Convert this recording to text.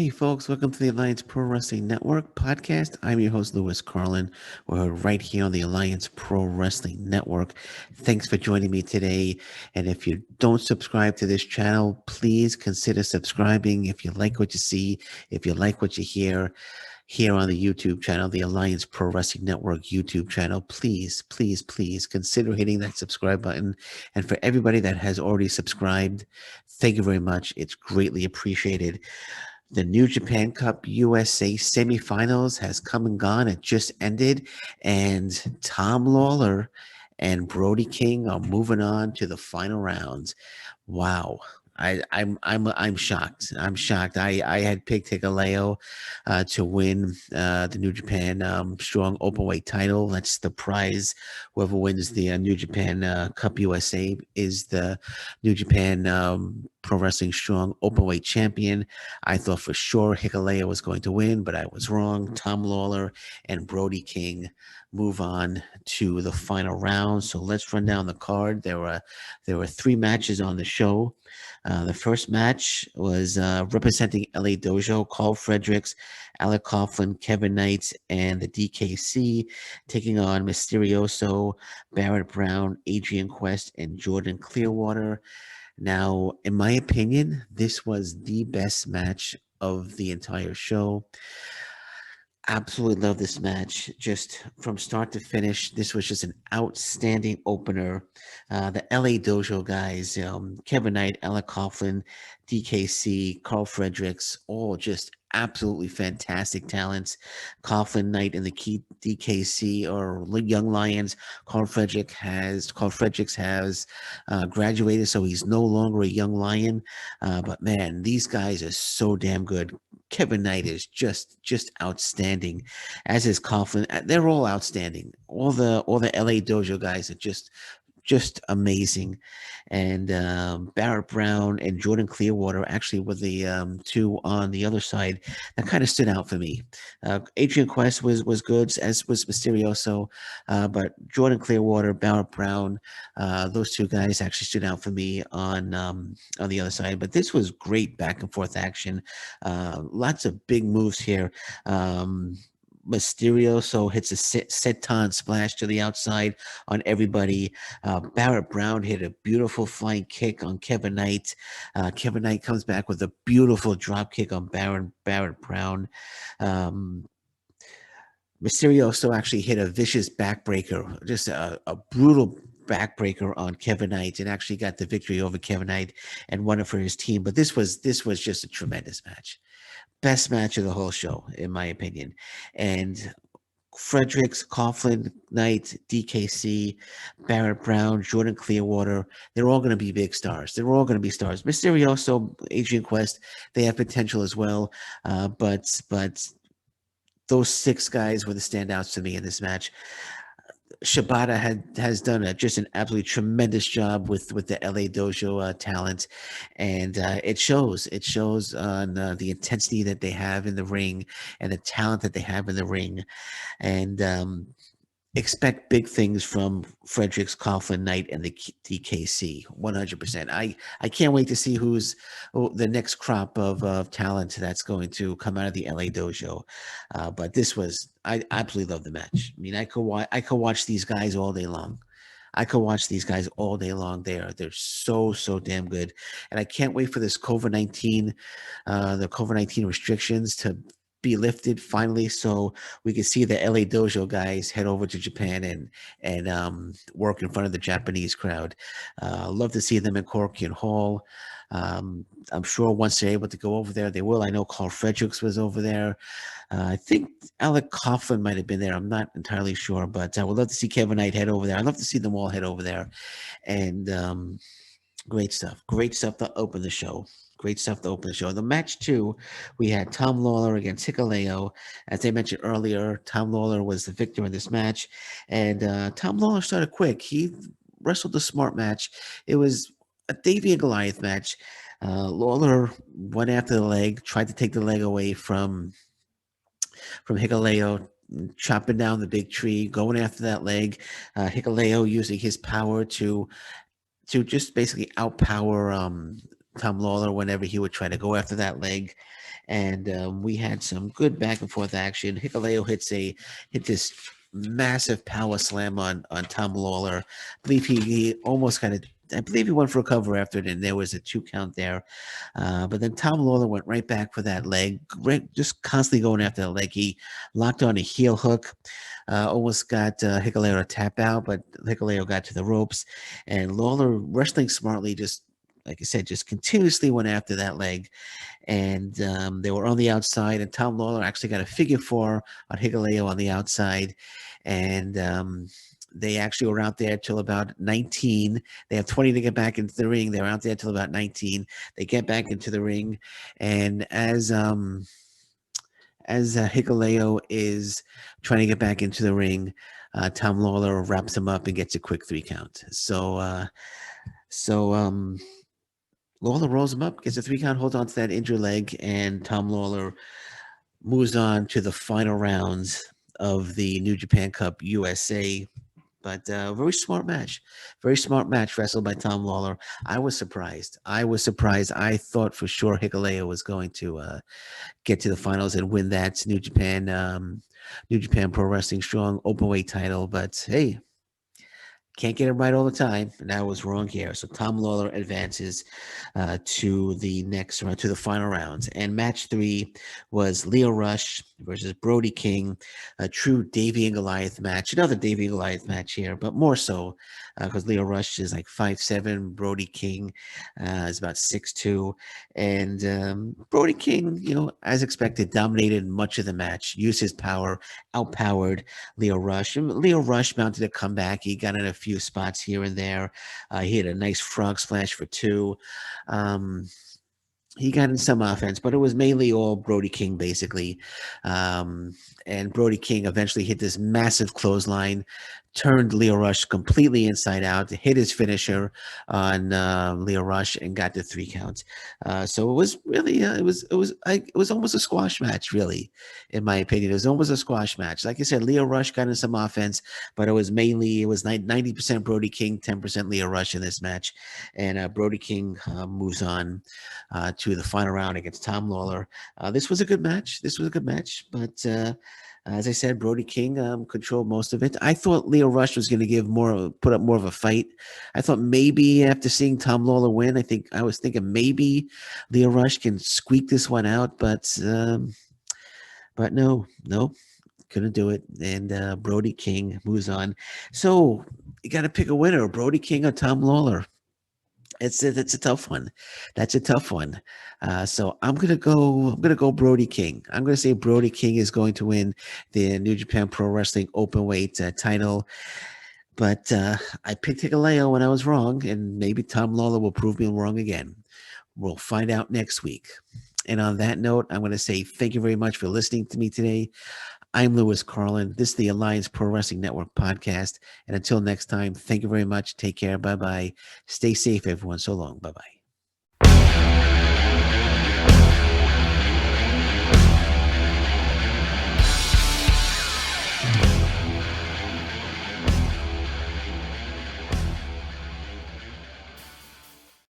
Hey folks, welcome to the Alliance Pro Wrestling Network podcast. I'm your host, Louis Carlin. We're right here on the Alliance Pro Wrestling Network. Thanks for joining me today. And if you don't subscribe to this channel, please consider subscribing. If you like what you see, if you like what you hear here on the YouTube channel, the Alliance Pro Wrestling Network YouTube channel, please consider hitting that subscribe button. And for everybody that has already subscribed, thank you very much. It's greatly appreciated. The New Japan Cup USA semifinals has come and gone. It just ended, and Tom Lawlor and Brody King are moving on to the final rounds. Wow. I'm shocked. I'm shocked. I had picked Hikuleo to win the New Japan Strong Openweight title. That's the prize. Whoever wins the New Japan Cup USA is the New Japan Pro Wrestling Strong Openweight champion. I thought for sure Hikuleo was going to win, but I was wrong. Tom Lawlor and Brody King move on to the final round. So let's run down the card. There were three matches on the show. The first match was representing LA Dojo, Karl Fredericks, Alec Coughlan, Kevin Knight, and the DKC taking on Misterioso, Barrett Brown, Adrian Quest, and Jordan Clearwater. Now, in my opinion, this was the best match of the entire show. Absolutely love this match. Just from start to finish, this was just an outstanding opener. The LA Dojo guys, Kevin Knight, Alec Coughlan, DKC, Karl Fredericks, all just absolutely fantastic talents. Coughlan, Knight, and the key DKC are young lions. Karl Fredericks has graduated, so he's no longer a young lion. But man, these guys are so damn good. Kevin Knight is just outstanding, as is Coughlan. They're all outstanding. All the LA Dojo guys are just amazing. And Barrett Brown and Jordan Clearwater actually were the two on the other side that kind of stood out for me. Adrian Quest was good, as was Misterioso, but Jordan Clearwater, Barrett Brown, those two guys actually stood out for me on the other side. But this was great back and forth action. Lots of big moves here. Misterioso hits a senton splash to the outside on everybody. Barrett Brown hit a beautiful flying kick on Kevin Knight. Kevin Knight comes back with a beautiful drop kick on Barrett Brown. Misterioso actually hit a vicious backbreaker, just a brutal backbreaker on Kevin Knight, and actually got the victory over Kevin Knight and won it for his team. But this was just a tremendous match. Best match of the whole show, in my opinion. And Fredericks, Coughlan, Knight, DKC, Barrett Brown, Jordan Clearwater, they're all going to be big stars. They're all going to be stars. Misterioso, Adrian Quest, they have potential as well. But those six guys were the standouts to me in this match. Shibata has done just an absolutely tremendous job with the LA Dojo talent, and it shows. It shows on the intensity that they have in the ring and the talent that they have in the ring, and expect big things from Fredericks, Coughlan, Knight, and the DKC. 100%. I can't wait to see who's the next crop of talent that's going to come out of the LA Dojo. But I absolutely love the match. I mean, I could watch these guys all day long. I could watch these guys all day long. They're so damn good, and I can't wait for this COVID-19, the COVID-19 restrictions to be lifted finally, so we can see the LA Dojo guys head over to Japan and work in front of the Japanese crowd. Love to see them in Korakuen Hall. I'm sure once they're able to go over there, they will. I know Karl Fredericks was over there. I think Alec Coughlan might have been there. I'm not entirely sure, but I would love to see Kevin Knight head over there. I'd love to see them all head over there. And great stuff. Great stuff to open the show. Great stuff to open the show. The match two, we had Tom Lawlor against Hikuleo. As I mentioned earlier, Tom Lawlor was the victor in this match. And Tom Lawlor started quick. He wrestled a smart match. It was a Davey and Goliath match. Lawlor went after the leg, tried to take the leg away from Hikuleo, chopping down the big tree, going after that leg. Hikuleo using his power to just basically outpower Tom Lawlor whenever he would try to go after that leg. and we had some good back and forth action. Hikuleo hit this massive power slam on Tom Lawlor. I believe he almost kind of. I believe he went for a cover after it, and there was a 2 count there. But then Tom Lawlor went right back for that leg, just constantly going after the leg. He locked on a heel hook, almost got Hikuleo to tap out, but Hikuleo got to the ropes, and Lawlor, wrestling smartly, just like I said, just continuously went after that leg. And they were on the outside, and Tom Lawlor actually got a figure four on Hikuleo on the outside. And they actually were out there till about 19. They have 20 to get back into the ring. They're out there till about 19. They get back into the ring, and as Hikuleo is trying to get back into the ring, Tom Lawlor wraps him up and gets a quick 3 count. So Lawlor rolls him up, gets a 3 count, holds on to that injured leg, and Tom Lawlor moves on to the final rounds of the New Japan Cup USA. But very smart match. Very smart match wrestled by Tom Lawlor. I was surprised. I thought for sure Hikuleo was going to get to the finals and win that New Japan Pro Wrestling Strong Openweight title. But hey, can't get it right all the time, and I was wrong here. So Tom Lawlor advances to the next round, to the final rounds. And match 3 was Lio Rush versus Brody King, a true Davey and Goliath match. Another Davey and Goliath match here, but more so because Lio Rush is like 5'7", Brody King is about 6'2", and Brody King, as expected, dominated much of the match, used his power, outpowered Lio Rush. And Lio Rush mounted a comeback. He got in a few spots here and there. He had a nice frog splash for 2. He got in some offense, but it was mainly all Brody King, basically. And Brody King eventually hit this massive clothesline, turned Lio Rush completely inside out, hit his finisher on Lio Rush, and got the 3 counts. So it was really, it was almost a squash match, really, in my opinion. It was almost a squash match. Like I said, Lio Rush got in some offense, but it was 90% Brody King, 10% Lio Rush in this match, and Brody King moves on to the final round against Tom Lawlor. This was a good match. But as I said, Brody King controlled most of it. I thought Lio Rush was going to put up more of a fight. I thought maybe after seeing Tom Lawlor win, I was thinking maybe Lio Rush can squeak this one out, but no, couldn't do it. And Brody King moves on. So you got to pick a winner: Brody King or Tom Lawlor. It's a tough one. That's a tough one. So I'm gonna go Brody King. I'm gonna say Brody King is going to win the New Japan Pro Wrestling Openweight title. But I picked Hikuleo when I was wrong, and maybe Tom Lawlor will prove me wrong again. We'll find out next week. And on that note, I'm going to say thank you very much for listening to me today. I'm Lewis Carlin. This is the Alliance Pro Wrestling Network podcast. And until next time, thank you very much. Take care. Bye-bye. Stay safe, everyone. So long. Bye-bye.